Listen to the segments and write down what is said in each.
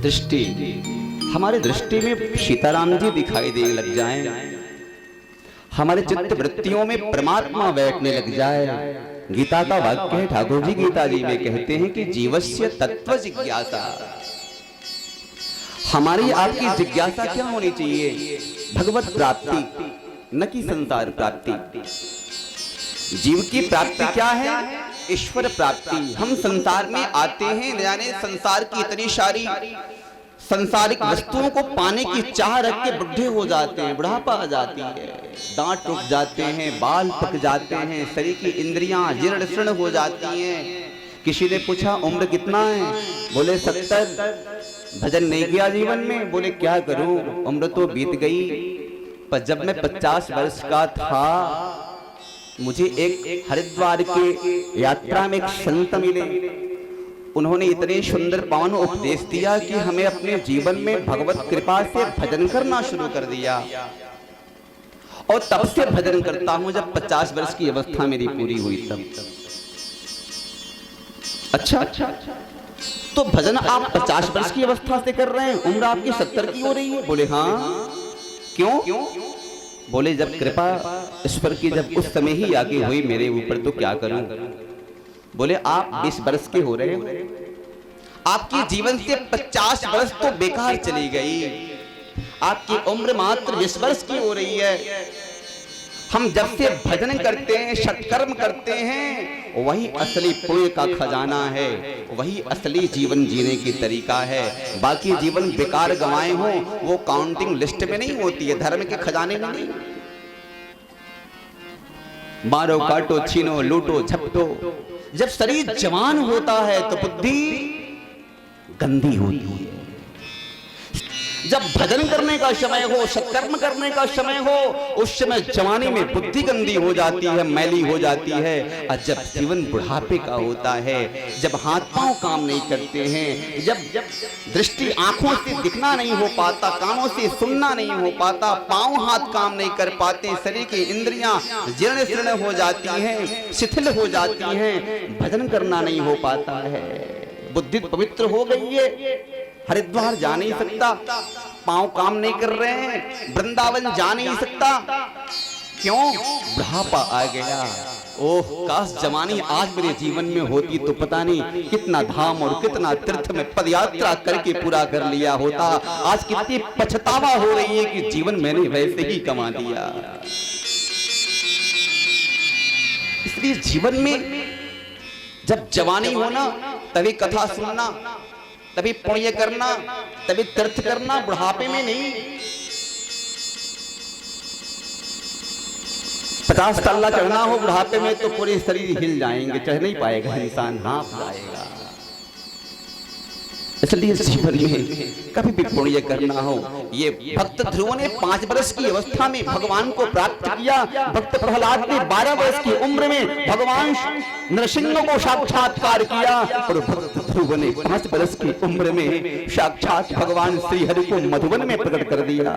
दृष्टि, हमारे दृष्टि में सीताराम जी दिखाई देने लग जाएं, हमारे चित्त वृत्तियों में परमात्मा बैठने लग जाए। गीता का वाक्य है, ठाकुर जी गीता जी में कहते हैं कि जीवस्य तत्व जिज्ञासा। हमारी आपकी जिज्ञासा क्या होनी चाहिए? भगवत प्राप्ति, न कि संसार प्राप्ति। जीव की प्राप्ति क्या है? ईश्वर प्राप्ति। हम संसार में आते हैं, न जाने संसार की इतनी सारी संसारिक वस्तुओं को पाने की चाह रख के बुढ़े हो जाते हैं, बुढ़ापा आ जाती है, दांत टूट जाते हैं, बाल पक जाते हैं, शरीर की इंद्रियां जीर्ण शीर्ण हो जाती हैं। किसी ने पूछा उम्र कितना है? बोले 70। भजन नहीं किया जीवन में? बोले क्या करूं, उम्र तो बीत गई। पर जब मैं 50 वर्ष का था, मुझे एक हरिद्वार के यात्रा में एक संत मिले। उन्होंने इतने सुंदर पावन उपदेश दिया कि हमें अपने जीवन में भगवत कृपा से भजन करना शुरू कर दिया, और तब से भजन करता हूं जब 50 वर्ष की अवस्था मेरी पूरी हुई तब। अच्छा, तो भजन आप 50 वर्ष की अवस्था से कर रहे हैं, उम्र आपकी 70 की हो रही है? बोले हाँ। क्यों? बोले जब कृपा ईश्वर की जब उस समय ही आगे हुई मेरे ऊपर, तो क्या करूं? बोले आप 20 वर्ष के हो रहे हो, आपकी जीवन से 50 वर्ष तो बेकार चली गई, आपकी उम्र मात्र 20 वर्ष की हो रही है। हम जब से भजन करते हैं, सत्कर्म करते हैं, वही असली पुण्य का खजाना है, वही असली जीवन जीने की तरीका है। बाकी जीवन बेकार गंवाए हो, वो काउंटिंग लिस्ट में नहीं होती है, धर्म के खजाने में नहीं। मारो काटो छीनो लूटो झपटो, जब शरीर जवान होता है तो बुद्धि गंदी होती है। जब भजन करने का समय हो, सत्कर्म करने का समय हो, उस समय जवानी में बुद्धि गंदी हो जाती है, मैली हो जाती है। और जब जीवन बुढ़ापे का होता है, जब हाथ पांव काम नहीं करते हैं, जब दृष्टि आंखों से दिखना नहीं हो पाता, कानों से सुनना नहीं हो पाता, पांव हाथ काम नहीं कर पाते, शरीर की इंद्रियां जीर्ण शीर्ण हो जाती हैं, शिथिल हो जाती हैं, भजन करना नहीं हो पाता है, बुद्धि पवित्र हो गई है, हरिद्वार जा नहीं सकता, पांव काम नहीं कर रहे हैं, वृंदावन जा नहीं सकता। क्यों? बुढ़ापा आ गया। ओह काश जवानी आज मेरे जीवन में होती तो पता नहीं कितना धाम और कितना तीर्थ में पदयात्रा करके पूरा कर लिया होता। आज कितनी पछतावा हो रही है कि जीवन मैंने वैसे ही कमा दिया। इसलिए जीवन में जब जवानी होना तभी कथा सुनना, तभी पुण्य करना, तभी तीर्थ करना, बुढ़ापे में नहीं। 50 तल्ला चढ़ना हो बुढ़ापे में तो पूरे शरीर हिल जाएंगे, चढ़ नहीं पाएगा इंसान, हाँफ जाएगा। इसलिए जीवन में कभी भी पुण्य करना हो। ये भक्त ध्रुव ने 5 वर्ष की अवस्था में भगवान को प्राप्त किया। भक्त प्रहलाद ने 12 वर्ष की उम्र में भगवान नरसिंह को साक्षात्कार किया, और भक्त ध्रुव ने 5 वर्ष की उम्र में साक्षात भगवान श्री हरि को मधुवन में प्रकट कर दिया।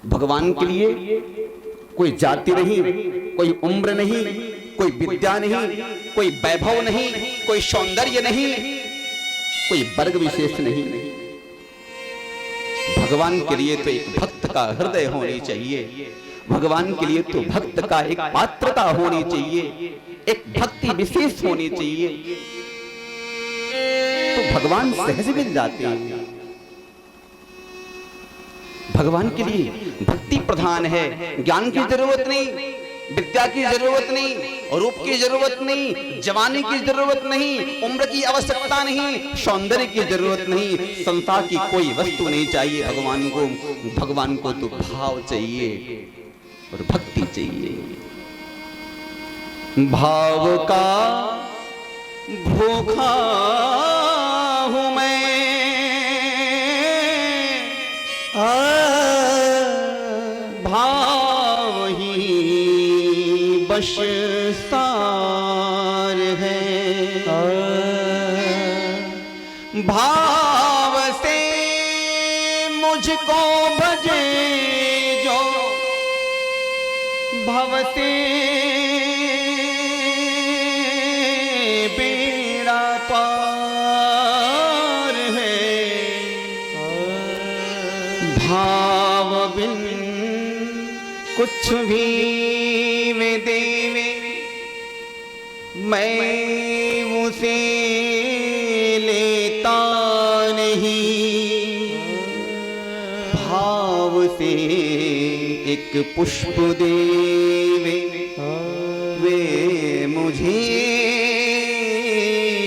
भगवान के लिए कोई जाति नहीं, कोई उम्र नहीं, कोई विद्या नहीं, कोई वैभव नहीं, कोई सौंदर्य नहीं, कोई वर्ग विशेष नहीं। भगवान के लिए तो एक भक्त का हृदय होनी चाहिए, भगवान के लिए तो भक्त का एक पात्रता होनी चाहिए, एक भक्ति विशेष होनी चाहिए, तो भगवान सहज मिल जाते हैं। भगवान के लिए भक्ति प्रधान है, ज्ञान की जरूरत नहीं, विद्या की जरूरत नहीं, रूप की जरूरत नहीं, जवानी की जरूरत नहीं, उम्र की आवश्यकता नहीं, सौंदर्य की जरूरत नहीं, संसार की कोई वस्तु नहीं चाहिए भगवान को। भगवान को तो भाव चाहिए और भक्ति चाहिए। भाव का भूखा हूं मैं, भाव ही बश सार है। भाव से मुझको भजे जो, भव से बेड़ा पार भाव बिन कुछ भी वे देवे, मैं उसे लेता नहीं। भाव से एक पुष्प देवे, वे मुझे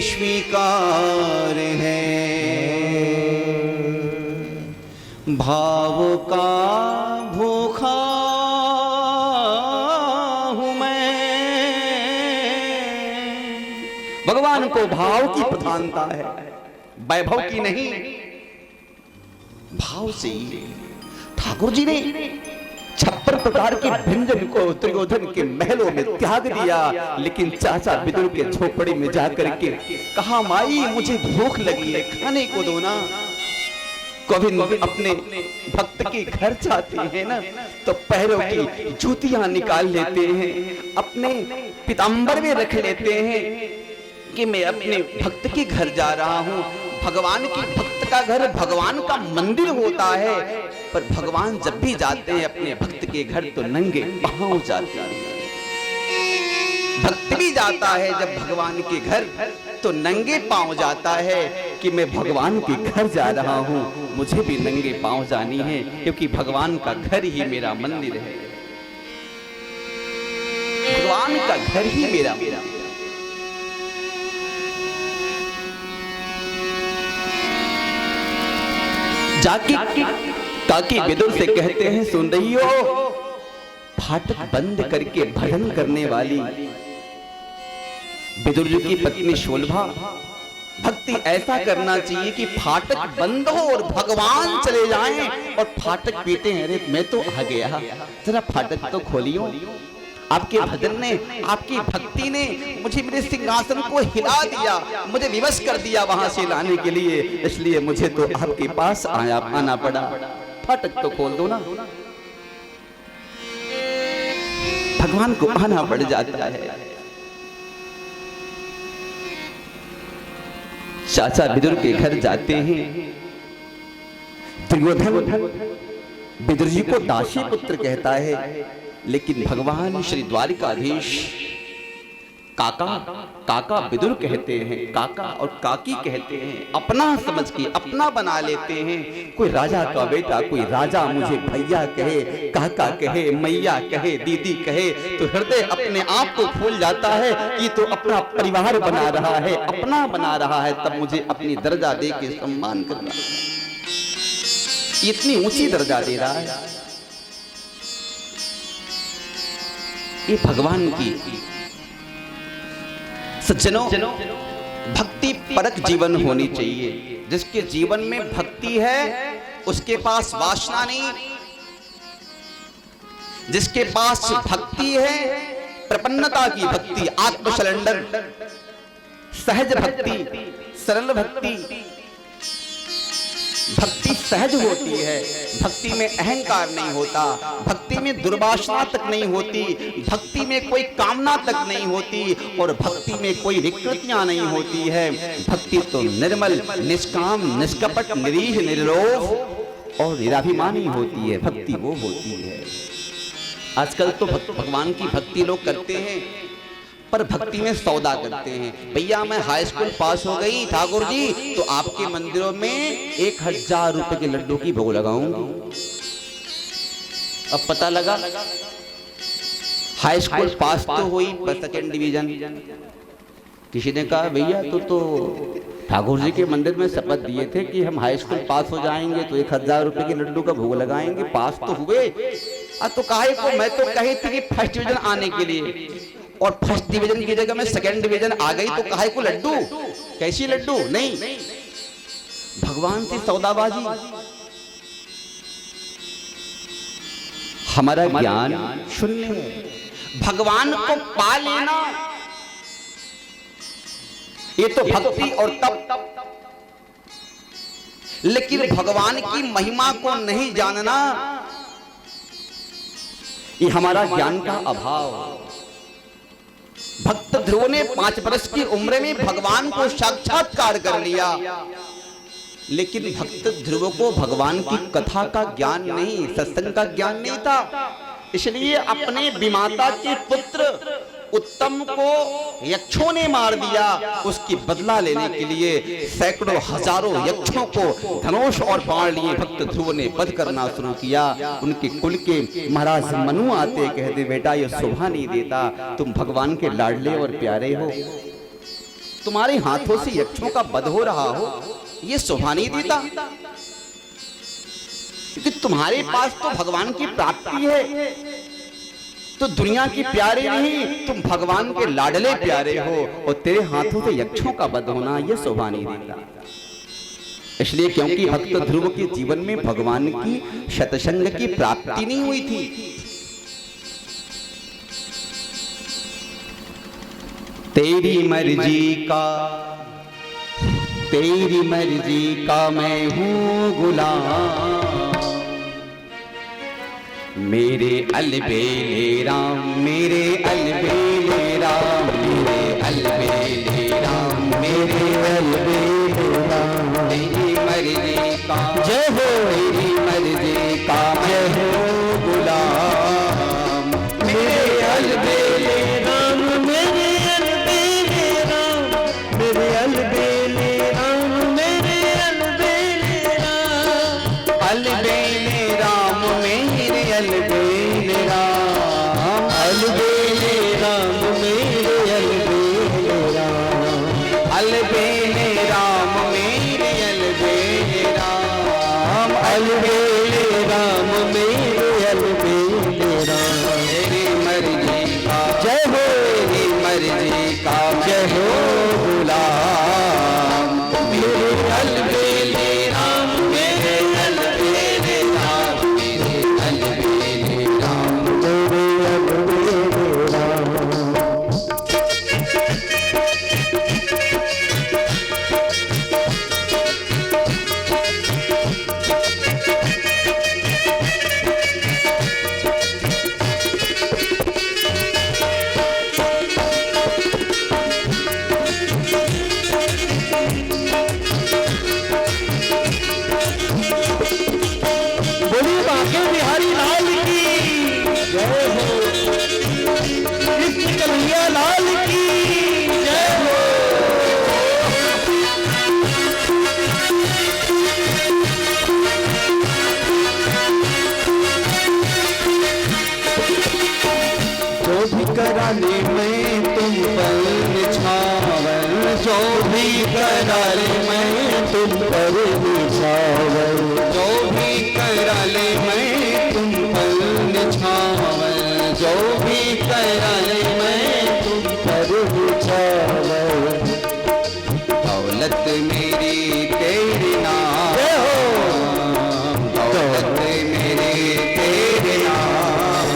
स्वीकार है। भाव का भूखा हूं मैं। भगवान को भाव की प्रधानता है, वैभव की नहीं। भाव से ठाकुर जी ने 56 प्रकार के व्यंजन को दुर्योधन के महलों में त्याग दिया, लेकिन चाचा विदुर के झोपड़ी में जाकर के कहा, माई मुझे भूख लगी है, खाने को दो ना। कभी अपने भक्त के घर जाते हैं ना, तो पैरों की जूतियां निकाल लेते हैं, अपने पीतांबर में रख लेते हैं कि मैं अपने भक्त के घर जा रहा हूं। भगवान की भक्त का घर भगवान का मंदिर होता है, पर भगवान जब भी जाते हैं अपने भक्त के घर तो नंगे पांव जाते हैं। भक्त भी जाता है जब भगवान के घर तो नंगे पांव जाता है कि मैं भगवान के घर जा रहा हूं, मुझे भी नंगे पांव जानी है, क्योंकि भगवान का घर ही मेरा मंदिर है। भगवान का घर ही मेरा जाके काकी विदुर से कहते हैं, सुन रही हो, फाटक बंद करके भजन करने वाली विदुर जी की पत्नी शोल्भा, भक्ति ऐसा करना चाहिए कि फाटक बंद हो और भगवान चले जाएं, और फाटक पीते हैं, अरे मैं तो आ गया, जरा फाटक तो खोलियो। आपके भजन ने, आपकी भक्ति ने मुझे मेरे सिंहासन को हिला दिया, मुझे विवश कर दिया वहां से लाने के लिए, इसलिए मुझे तो आपके पास आना पड़ा। फाटक तो खोल दो ना। भगवान को आना पड़ जाता है। चाचा विदुर के घर जाते हैं। दुर्योधन विदुर जी को दासी पुत्र कहता है, लेकिन भगवान श्री द्वारिकाधीश काका विदुर कहते हैं, काका और काकी कहते हैं, अपना समझ के अपना बना लेते हैं। कोई राजा का बेटा, कोई राजा मुझे भैया कहे, काका कहे, मैया कहे, दीदी कहे, तो हृदय अपने आप को फूल जाता है कि तो अपना परिवार बना रहा है, अपना बना रहा है, तब मुझे अपनी दर्जा दे के सम्मान कर रहा है। इतनी ऊंची दर्जा दे रहा है। ये भगवान की सज्जनों भक्ति परक जीवन होनी चाहिए। जिसके जीवन में भक्ति है उसके पास वासना नहीं। जिसके पास भक्ति है, प्रपन्नता की भक्ति, आत्म सरेंडर, सहज भक्ति, सरल भक्ति, भक्ति सहज होती है। भक्ति में अहंकार नहीं होता, भक्ति में दुर्वासना तक नहीं होती, भक्ति में कोई कामना तक नहीं होती, और भक्ति में कोई विकृतियां नहीं होती है। भक्ति तो निर्मल, निष्काम, निष्कपट, निरीह, निर्लोभ और निराभिमानी होती है। भक्ति वो होती है। आजकल तो भगवान की भक्ति लोग करते हैं, पर भक्ति में सौदा करते हैं। भैया मैं हाई स्कूल पास हो गई ठाकुर जी, तो आपके मंदिरों में 1000 रुपए के लड्डू की भोग लगाऊंगी। अब पता लगा हाई स्कूल पास तो हुई पर सेकेंड डिवीजन। किसी ने कहा भैया तो ठाकुर जी के मंदिर में शपथ दिए थे कि हम हाई स्कूल पास हो जाएंगे तो 1000 रुपए के लड्डू का भोग लगाएंगे, पास तो हुए। तो काहे को, मैं तो कही थी कि फर्स्ट डिवीजन आने के लिए, और फर्स्ट डिवीजन की जगह में सेकंड डिवीजन आ गई, तो काहे को लड्डू? कैसी लड्डू? नहीं, भगवान से सौदाबाजी। हमारा ज्ञान शून्य है। भगवान को पा लेना ये तो भक्ति और तप, लेकिन भगवान की महिमा को नहीं जानना ये हमारा ज्ञान का अभाव। भक्त ध्रुव ने 5 वर्ष की उम्र में भगवान को साक्षात्कार कर लिया। लेकिन भक्त ध्रुव को भगवान की कथा का ज्ञान नहीं, सत्संग का ज्ञान नहीं था। इसलिए अपने विमाता के पुत्र उत्तम को यक्षों ने मार दिया। उसकी बदला लेने के लिए सैकड़ों हजारों यक्षों को धनुष और बाण लिए भक्त ध्रुव ने वध करना शुरू किया। उनके कुल के महाराज मनु आते, कहते बेटा ये शोभा नहीं देता, तुम भगवान के लाडले और प्यारे हो, तुम्हारे हाथों से यक्षों का वध हो रहा हो, ये शोभा नहीं देता, क्योंकि तुम्हारे पास तो भगवान की प्राप्ति है, तो दुनिया की प्यारे नहीं, तुम भगवान के लाडले प्यारे हो, और तेरे हाथों से यक्षों का वध होना ये शोभा नहीं देता। इसलिए क्योंकि भक्त ध्रुव के जीवन में भगवान की सत्संग की प्राप्ति नहीं हुई थी। तेरी मर्जी का मैं हूँ गुलाम, मेरे अलबेले राम, मेरे अलबेले राम, मेरे अलबेले राम, मेरे अलबेले राम। तेरी मर्जी का जय हो, तेरी मर्जी का मैं हूँ गुलाम, मेरे अलबेले राम, मेरे अलबेले राम, मेरे अलबेले राम, मेरे अलबेले राम। अलबेले राम मेरे अलबेले राम, अलबेले राम मेरे अलबेले राम, अलबेले राम मेरे अलबेले राम, अलबेले राम मेरे अलबेले राम। तेरी मर्जी का जय हो, तेरी मर्जी का जय हो गुलाम, मेरे अलबेले राम, मेरे अलबेले राम, मेरे अलबेले राम, मेरे अलबेले राम। बोलिए बांके बिहारी लाल की जय हो, कृष्ण कन्हैया लाल की जय हो। जो भी करा ले मैं तुम पर निछावर, जो भी करा ले मैं तुम पर निछावर, जो भी करा ले मैं तुम पर निछावर, जो भी करा ले मैं तुम पर निछावर। दौलत मेरी तेरे नाम हो, दौलत मेरी तेरे नाम,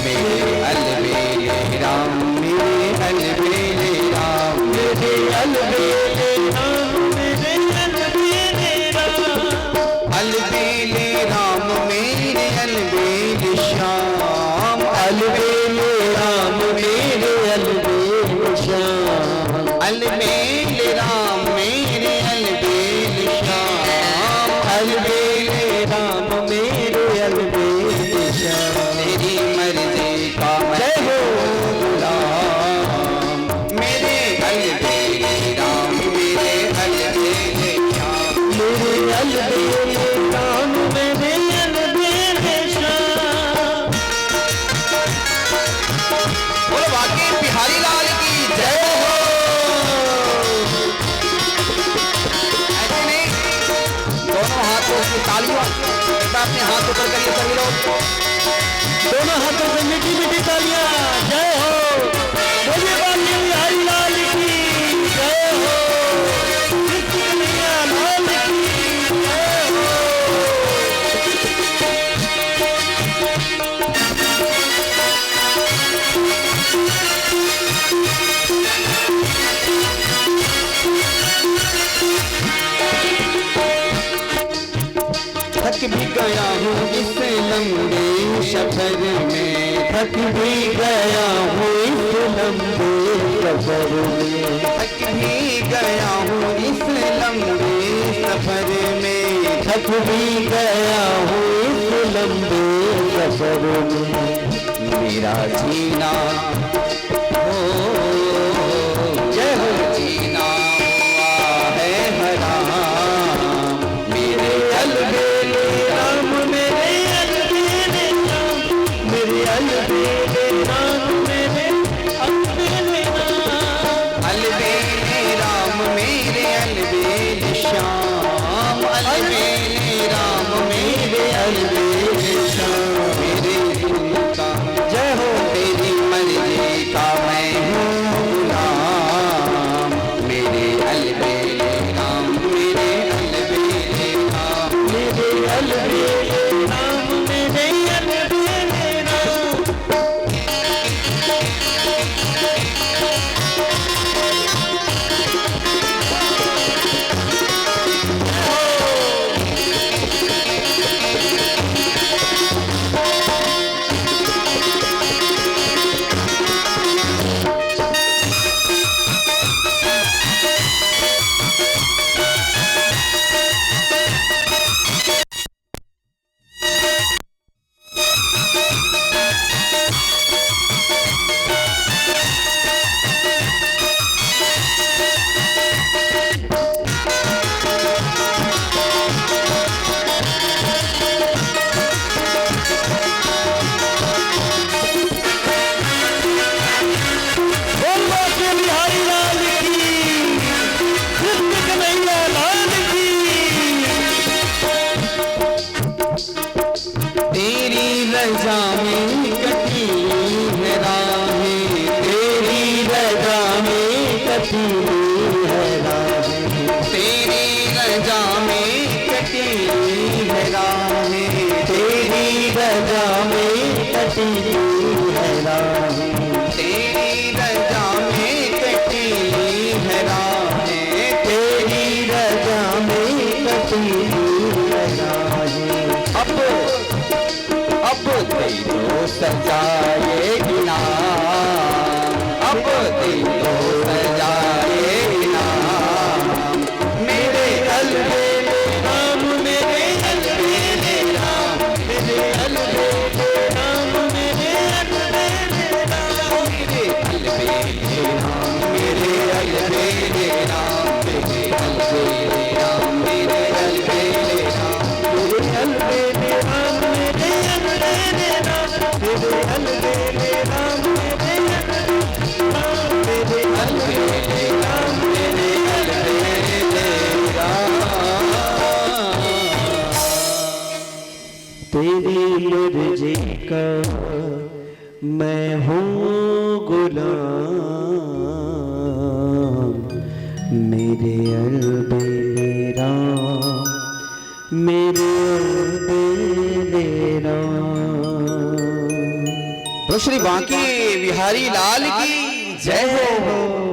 मेरे अलबेले राम, मेरे अलबेले राम, मेरे अलबेले राम, मेरे अलबेले राम। अलबेले राम मेरे अलबेले श्याम, अलबेले राम मेरे अलबेले श्याम, अलबेले राम मेरे अलबेले श्याम, अलबेले राम मेरे अलबेले श्याम। तेरी मर्जी का जय हो गुलाम, मेरे अलबेले राम, मेरे अलबेले श्याम, मेरे अलबेले राम, मेरे अलबेले श्याम। बोलो बांके बिहारी लाल की जय हो। ऐसे नहीं, दोनों हाथों की तालियां अपने हाथ ऊपर करिए सभी लोग, दोनों हाथों से मीठी मीठी तालियां जय हो। बोलिए बांके बिहारी लाल की जय हो, कृष्ण कन्हैया लाल की जय हो। थक भी गया हूँ इस लंबे सफर में, थक भी गया हूँ इस लंबे सफर में, थक भी गया हूँ इस लंबे सफर में थक भी गया हूँ इस लंबे सफर में मेरा जीना हो जय हो जीना हुआ है हराम मेरे अलबेले राम मेरे अलबेले राम मेरे अलबेले राम मेरे अलबेले राम अलबेले राम मेरे अलबेले श्याम अलबेले राम मेरे अलबेले श्याम मेरे दिल का जय हो तेरी मर्जी का मैं हूँ गुलाम मेरे अलबेले राम मेरे अलबेले राम मेरे अलबेले राम मेरे अलबेले राम तेरी रजा में कटी है राहें तेरी रजा में कटी है राहें तेरी रजा में कटी है राहें तेरी रजा में कटी है राहें तेरी रजा में कटी है राहें तेरी रजा में कटी है राहें अब दे दो सजाएगी ना अब दे दो सजाएगी ना मेरे अलबेले राम मेरे अलबेले राम मेरे अलबेले राम मेरे अलबेले राम मेरे अलबेले राम मेरे अलबेले राम मेरे अलबेले राम मेरे अलबेले राम मेरे अलबेले राम मेरे अलबेले राम मेरे अलबेले राम मेरे अलबेले राम तेरी मर्जी का मैं हूँ गुलाम मेरे अलबेले राम मेरे अलबेले राम। तो श्री बांके बिहारी लाल की जय हो।